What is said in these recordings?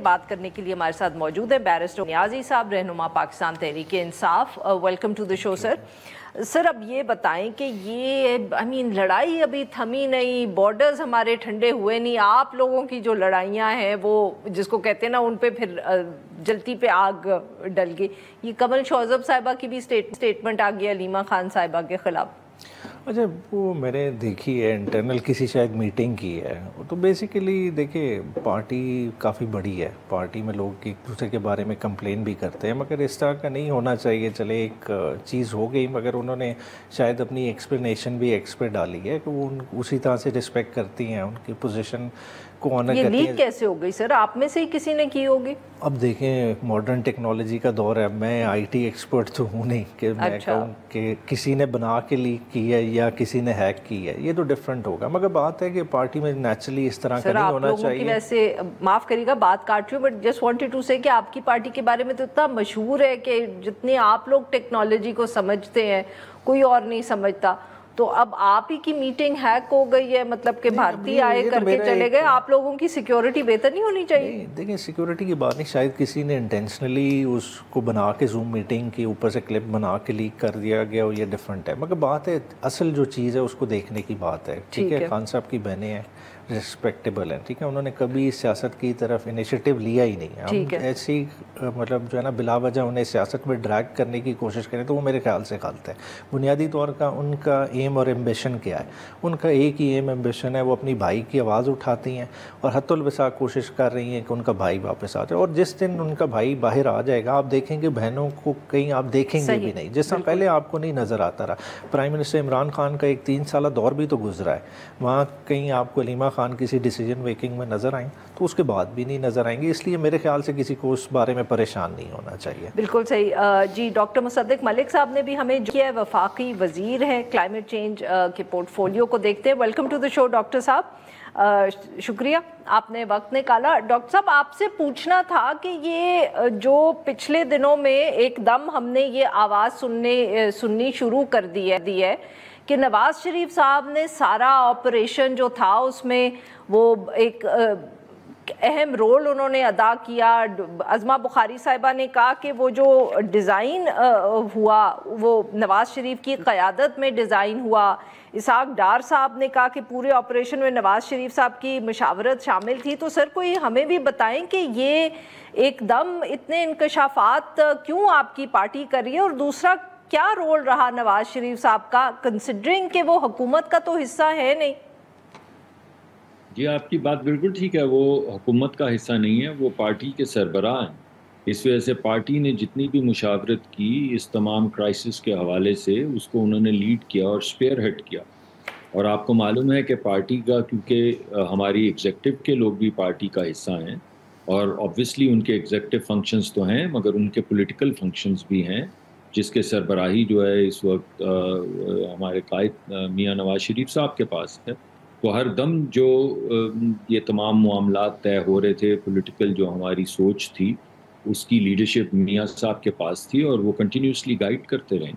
بات کرنے کے لیے ہمارے ساتھ موجود ہے بیرسٹر نیازی صاحب، رہنما Pakistan Tehreek Insaf. Welcome to the شو سر. سر اب یہ بتائیں کہ یہ لڑائی ابھی تھمی نہیں، بارڈرز ہمارے ٹھنڈے ہوئے نہیں، آپ لوگوں کی جو لڑائیاں ہیں وہ جس کو کہتے ہیں نا ان پہ پھر جلتی پہ آگ ڈل گئی. یہ کمل شوذب صاحبہ کی بھی سٹیٹمنٹ آ گئی علیمہ خان صاحبہ کے خلاف. اچھا وہ میں نے دیکھی ہے انٹرنل کسی شاید میٹنگ کی ہے. تو بیسیکلی دیکھیں پارٹی کافی بڑی ہے، پارٹی میں لوگ ایک دوسرے کے بارے میں کمپلین بھی کرتے ہیں، مگر اس طرح کا نہیں ہونا چاہیے. چلے ایک چیز ہو گئی، مگر انہوں نے شاید اپنی ایکسپلینیشن بھی ایکس پہ ڈالی ہے کہ وہ اسی طرح سے رسپیکٹ کرتی ہیں ان کی پوزیشن کو آنر کرتی ہیں. یہ لیک کیسے ہو گئی سر؟ آپ میں سے ہی کسی نے کی ہوگی؟ اب دیکھیں ماڈرن ٹیکنالوجی کا دور ہے، میں آئی ٹی ایکسپرٹ تو ہوں نہیں کہ میں کہوں کہ کسی نے بنا کے لیک کی ہے یا کسی نے ہیک کی ہے، یہ تو ڈفرینٹ ہوگا. مگر بات ہے کہ پارٹی میں نیچرلی اس طرح کا نہیں ہونا چاہیے. سر آپ لوگوں کی ویسے معاف کریے گا بات کاٹ رہی ہوں، بٹ جسٹ وانٹڈ ٹو سے کہ آپ کی پارٹی کے بارے میں تو اتنا مشہور ہے کہ جتنے آپ لوگ ٹیکنالوجی کو سمجھتے ہیں کوئی اور نہیں سمجھتا. تو اب آپ ہی کی میٹنگ ہیک ہو گئی ہے، مطلب کہ بھارتی آئے کر کے چلے گئے. آپ لوگوں کی سیکیورٹی بہتر نہیں ہونی چاہیے؟ دیکھیں سیکیورٹی کی بات نہیں، شاید کسی نے انٹینشنلی اس کو بنا کے زوم میٹنگ کے اوپر سے کلپ بنا کے لیک کر دیا گیا، یہ ڈفرینٹ ہے. مگر بات ہے اصل جو چیز ہے اس کو دیکھنے کی بات ہے. ٹھیک ہے، خان صاحب کی بہنیں ہیں، ریسپیکٹیبل ہیں، ٹھیک ہے، انہوں نے کبھی سیاست کی طرف انیشیٹو لیا ہی نہیں. ہم ایسی مطلب جو ہے نا بلا وجہ انہیں سیاست میں ڈریگ کرنے کی کوشش کریں تو وہ میرے خیال سے غلط ہے. بنیادی طور کا ان کا ایم اور ایمبیشن کیا ہے؟ ان کا ایک ہی ایم ایمبیشن ہے، وہ اپنی بھائی کی آواز اٹھاتی ہیں اور حتی الوسع کوشش کر رہی ہیں کہ ان کا بھائی واپس آ جائے. اور جس دن ان کا بھائی باہر آ جائے گا آپ دیکھیں گے بہنوں کو کہیں آپ دیکھیں گے بھی نہیں، جس طرح پہلے آپ کو نہیں نظر آتا رہا. پرائم منسٹر عمران خان کا ایک 3 سالہ دور بھی تو گزرا ہے، وہاں کہیں آپ کو علیمہ خان کسی ڈیسیجن میکنگ میں نظر آئیں تو اس کے بعد بھی نہیں نظر آئیں گے. اس لیے میرے خیال سے کسی کو اس بارے میں پریشان نہیں ہونا چاہیے. بالکل صحیح. جی ڈاکٹر مصدق ملک صاحب نے بھی ہمیں کیا ہے، وفاقی وزیر ہیں کلائمیٹ چینج کے پورٹ فولیو کو دیکھتے ہیں. Welcome to the show doctor صاحب. شکریہ آپ نے وقت نکالا. ڈاکٹر صاحب آپ سے پوچھنا تھا کہ یہ جو پچھلے دنوں میں ایک دم ہم نے یہ آواز سننی شروع کر دی ہے کہ نواز شریف صاحب نے سارا آپریشن جو تھا اس میں وہ ایک اہم رول انہوں نے ادا کیا. عظمہ بخاری صاحبہ نے کہا کہ وہ جو ڈیزائن ہوا وہ نواز شریف کی قیادت میں ڈیزائن ہوا. اسحاق ڈار صاحب نے کہا کہ پورے آپریشن میں نواز شریف صاحب کی مشاورت شامل تھی. تو سر کوئی ہمیں بھی بتائیں کہ یہ ایک دم اتنے انکشافات کیوں آپ کی پارٹی کر رہی ہے، اور دوسرا کیا رول رہا نواز شریف صاحب کا کنسیڈرنگ کہ وہ حکومت کا تو حصہ ہے نہیں؟ جی آپ کی بات بالکل ٹھیک ہے، وہ حکومت کا حصہ نہیں ہے، وہ پارٹی کے سربراہ ہیں. اس وجہ سے پارٹی نے جتنی بھی مشاورت کی اس تمام کرائسس کے حوالے سے اس کو انہوں نے لیڈ کیا اور اسپیئر ہیڈ کیا. اور آپ کو معلوم ہے کہ پارٹی کا کیونکہ ہماری ایگزیکٹو کے لوگ بھی پارٹی کا حصہ ہیں اور آبویسلی ان کے ایگزیکٹو فنکشنز تو ہیں مگر ان کے پولیٹیکل فنکشنز بھی ہیں، جس کے سربراہی جو ہے اس وقت ہمارے قائد میاں نواز شریف صاحب کے پاس ہے. تو ہر دم جو یہ تمام معاملات طے ہو رہے تھے، پولیٹیکل جو ہماری سوچ تھی اس کی لیڈرشپ میاں صاحب کے پاس تھی اور وہ کنٹینیوسلی گائیڈ کرتے رہے.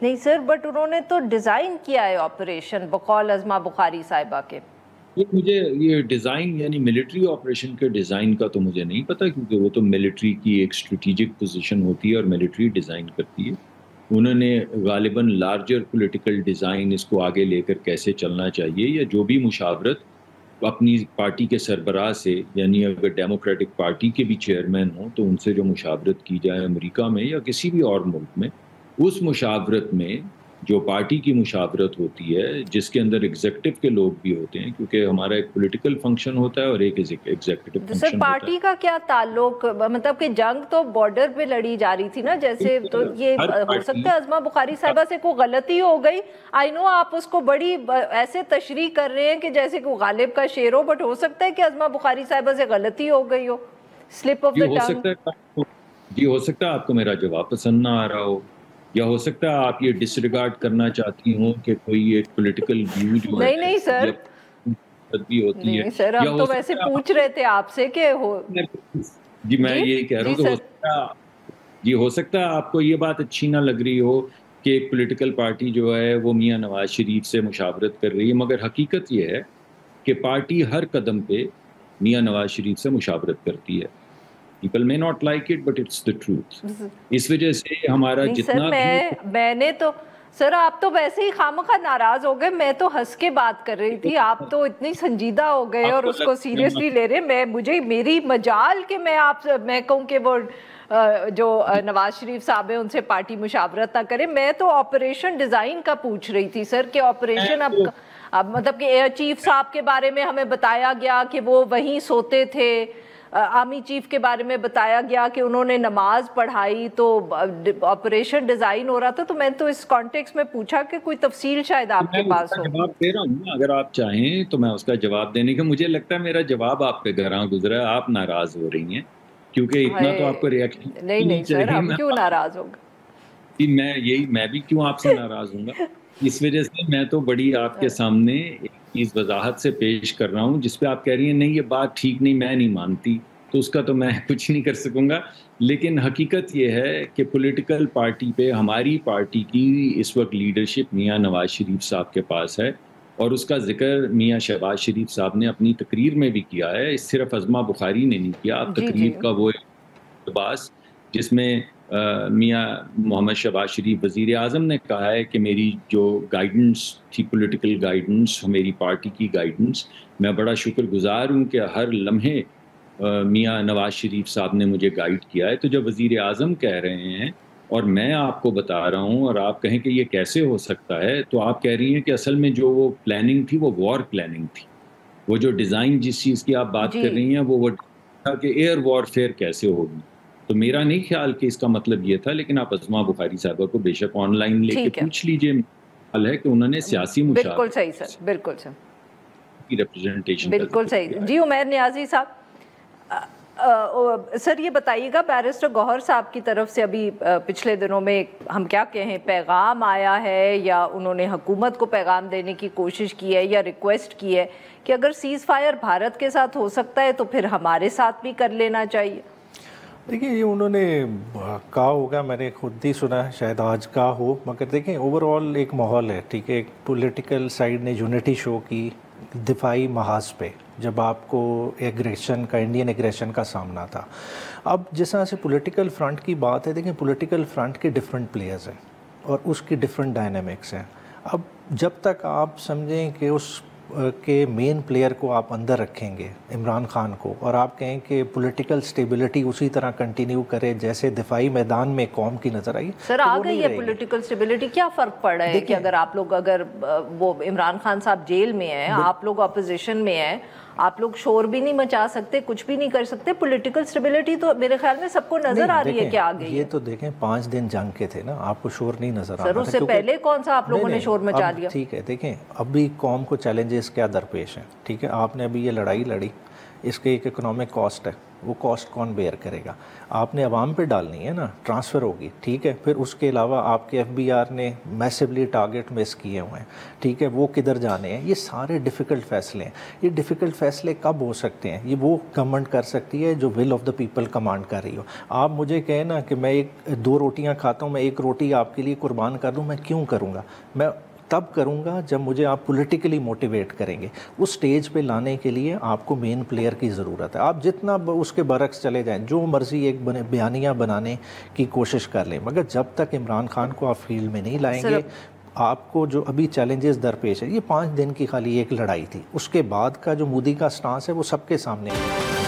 نہیں سر، بٹ انہوں نے تو ڈیزائن کیا ہے آپریشن بقول عظمہ بخاری صاحبہ کے. مجھے یہ ڈیزائن یعنی ملٹری آپریشن کے ڈیزائن کا تو مجھے نہیں پتہ، کیونکہ وہ تو ملٹری کی ایک اسٹریٹجک پوزیشن ہوتی ہے اور ملٹری ڈیزائن کرتی ہے. انہوں نے غالباً لارجر پولیٹیکل ڈیزائن اس کو آگے لے کر کیسے چلنا چاہیے یا جو بھی مشاورت اپنی پارٹی کے سربراہ سے، یعنی اگر ڈیموکریٹک پارٹی کے بھی چیئرمین ہوں تو ان سے جو مشاورت کی جائے امریکہ میں یا کسی بھی اور ملک میں، اس مشاورت میں جو پارٹی کی مشاورت ہوتی ہے جس کے اندر ایگزیکٹو کے لوگ بھی ہوتے ہیں، کیونکہ ہمارا ایک پولیٹیکل فنکشن ہوتا ہے اور ایک ایگزیکٹو فنکشن سر پارٹی کا کیا تعلق، مطلب کہ جنگ تو بارڈر پہ لڑی جا رہی تھی نا، جیسے تو یہ ہو سکتا ہے عظمہ بخاری صاحبہ سے کوئی غلطی ہو گئی. آئی نو آپ اس کو بڑی ایسے تشریح کر رہے ہیں کہ جیسے کوئی غالب کا شعر ہو، بٹ ہو سکتا ہے کہ عظمہ بخاری صاحبہ سے غلطی ہو گئی ہو، سلپ آف دا ٹنگ. جی ہو سکتا ہے آپ کو میرا جواب پسند نہ آ رہا ہو، یا ہو سکتا ہے آپ یہ ڈس ریگارڈ کرنا چاہتی ہوں کہ کوئی ایک پولیٹیکل ویو جو ہے نہیں سر بھی ہوتی ہے. سر ہم تو ویسے پوچھ رہے تھے آپ سے کہ ہو. جی میں یہی کہہ رہا ہوں کہ ہو سکتا ہے آپ کو یہ بات اچھی نہ لگ رہی ہو کہ ایک پولیٹیکل پارٹی جو ہے وہ میاں نواز شریف سے مشاورت کر رہی ہے، مگر حقیقت یہ ہے کہ پارٹی ہر قدم پہ میاں نواز شریف سے مشاورت کرتی ہے. People may not like it, but it's the truth. اس وجہ سے ہمارا جتنا میں نے تو سر آپ تو ویسے ہی خامخواہ ناراض ہو گئے, میں تو ہنس کے بات کر رہی تھی, آپ تو اتنی سنجیدہ ہو گئے اور اس کو سیریسلی لے رہے. مجھے میری مجال کہ میں کہوں کہ وہ جو نواز شریف صاحب ہیں ان سے پارٹی مشاورت نہ کرے. میں تو آپریشن ڈیزائن کا پوچھ رہی تھی سر, کہ آپریشن اب مطلب کہ ایئر چیف صاحب کے بارے میں ہمیں بتایا گیا کہ وہ وہیں سوتے تھے, آرمی چیف کے بارے میں بتایا گیا کہ انہوں نے نماز پڑھائی, تو آپریشن ڈیزائن ہو رہا تھا. تو میں تو اس کانٹیکس میں پوچھا کہ کوئی تفصیل شاید آپ کے پاس ہو. جواب دے رہا ہوں, اگر آپ چاہیں تو میں اس کا جواب دینے کا, مجھے لگتا ہے میرا جواب آپ پہ گراں گزرا ہے, آپ ناراض ہو رہی ہیں کیونکہ اتنا تو آپ کو ریئیکشن نہیں سر, ہم کیوں ناراض ہوں گے. میں بھی کیوں آپ سے ناراض ہوں گا, اس وجہ سے میں تو بڑی آپ کے سامنے ایک چیز وضاحت سے پیش کر رہا ہوں جس پہ آپ کہہ رہی ہیں نہیں یہ بات ٹھیک نہیں, میں نہیں مانتی, تو اس کا تو میں کچھ نہیں کر سکوں گا. لیکن حقیقت یہ ہے کہ پولیٹیکل پارٹی پہ ہماری پارٹی کی اس وقت لیڈرشپ میاں نواز شریف صاحب کے پاس ہے, اور اس کا ذکر میاں شہباز شریف صاحب نے اپنی تقریر میں بھی کیا ہے, صرف عظمہ بخاری نے نہیں کیا. تقریر کا وہ اقتباس جس میں میاں محمد شہباز شریف وزیر اعظم نے کہا ہے کہ میری جو گائیڈنس تھی, پولیٹیکل گائیڈنس, میری پارٹی کی گائیڈنس, میں بڑا شکر گزار ہوں کہ ہر لمحے میاں نواز شریف صاحب نے مجھے گائیڈ کیا ہے. تو جب وزیر اعظم کہہ رہے ہیں اور میں آپ کو بتا رہا ہوں اور آپ کہیں کہ یہ کیسے ہو سکتا ہے, تو آپ کہہ رہی ہیں کہ اصل میں جو وہ پلاننگ تھی وہ وار پلاننگ تھی. وہ جو ڈیزائن جس چیز کی آپ بات کر رہی ہیں وہ تھا کہ ایئر وار فیئر کیسے ہوگی. تو میرا نہیں خیال کہ اس کا مطلب یہ تھا, لیکن آپ عظمہ بخاری صاحبہ کو بے شک آن لائن لے کے پوچھ لیجئے. حال ہے کہ انہوں نے سیاسی مشاورت, بالکل صحیح سر, بالکل سر, کی ریپرزنٹیشن, بالکل صحیح. جی عمیر نیازی صاحب, سر یہ بتائیے گا, بیرسٹر گوہر صاحب کی طرف سے ابھی پچھلے دنوں میں ہم کیا کہیں پیغام آیا ہے, یا انہوں نے حکومت کو پیغام دینے کی کوشش کی ہے یا ریکویسٹ کی ہے کہ اگر سیز فائر بھارت کے ساتھ ہو سکتا ہے تو پھر ہمارے ساتھ بھی کر لینا چاہیے. دیکھیں یہ انہوں نے کہا ہوگا, میں نے خود ہی سنا ہے, شاید آج کہا ہو, مگر دیکھیں اوور آل ایک ماحول ہے, ٹھیک ہے, ایک پولیٹیکل سائیڈ نے یونٹی شو کی دفاعی محاذ پہ جب آپ کو ایگریشن کا, انڈین ایگریشن کا سامنا تھا. اب جس طرح سے پولیٹیکل فرنٹ کی بات ہے, دیکھیں پولیٹیکل فرنٹ کے ڈفرینٹ پلیئرز ہیں اور اس کی ڈفرینٹ ڈائنامکس ہیں. اب جب تک آپ سمجھیں کہ اس کے مین پلیئر کو آپ اندر رکھیں گے, عمران خان کو, اور آپ کہیں کہ پولیٹیکل سٹیبلٹی اسی طرح کنٹینیو کرے جیسے دفاعی میدان میں قوم کی نظر آئی. سر آ گئی ہے پولیٹیکل سٹیبلٹی, کیا فرق پڑ رہا ہے کہ اگر وہ عمران خان صاحب جیل میں ہیں, آپ لوگ اپوزیشن میں ہیں, آپ لوگ شور بھی نہیں مچا سکتے, کچھ بھی نہیں کر سکتے, پولیٹیکل سٹیبلٹی تو میرے خیال میں سب کو نظر آ رہی ہے کہ آ گئی. یہ تو دیکھیں 5 دن جنگ کے تھے نا, آپ کو شور نہیں نظر آ رہا. سر اس سے پہلے کون سا آپ لوگوں نے شور مچا لیا. ٹھیک ہے, دیکھیں ابھی قوم کو چیلنجز کیا درپیش ہیں, ٹھیک ہے, آپ نے ابھی یہ لڑائی لڑی, اس کے ایک اکنامک کاسٹ ہے, وہ کاسٹ کون بیئر کرے گا, آپ نے عوام پہ ڈالنی ہے نا, ٹرانسفر ہوگی, ٹھیک ہے. پھر اس کے علاوہ آپ کے FBR نے میسیولی ٹارگٹ مس کیے ہوئے ہیں, ٹھیک ہے, وہ کدھر جانے ہیں, یہ سارے ڈیفیکلٹ فیصلے ہیں. یہ ڈیفیکلٹ فیصلے کب ہو سکتے ہیں, یہ وہ گورنمنٹ کر سکتی ہے جو will of the people command کر رہی ہو. آپ مجھے کہیں نا کہ میں 2 روٹیاں کھاتا ہوں, میں 1 روٹی آپ کے لیے قربان کر دوں, میں کیوں کروں گا؟ میں تب کروں گا جب مجھے آپ پولیٹیکلی موٹیویٹ کریں گے. اس سٹیج پہ لانے کے لیے آپ کو مین پلیئر کی ضرورت ہے. آپ جتنا اس کے برعکس چلے جائیں, جو مرضی ایک بیانیہ بنانے کی کوشش کر لیں, مگر جب تک عمران خان کو آپ فیلڈ میں نہیں لائیں گے, آپ کو جو ابھی چیلنجز درپیش ہے, یہ 5 دن کی خالی ایک لڑائی تھی, اس کے بعد کا جو مودی کا سٹانس ہے وہ سب کے سامنے ہے.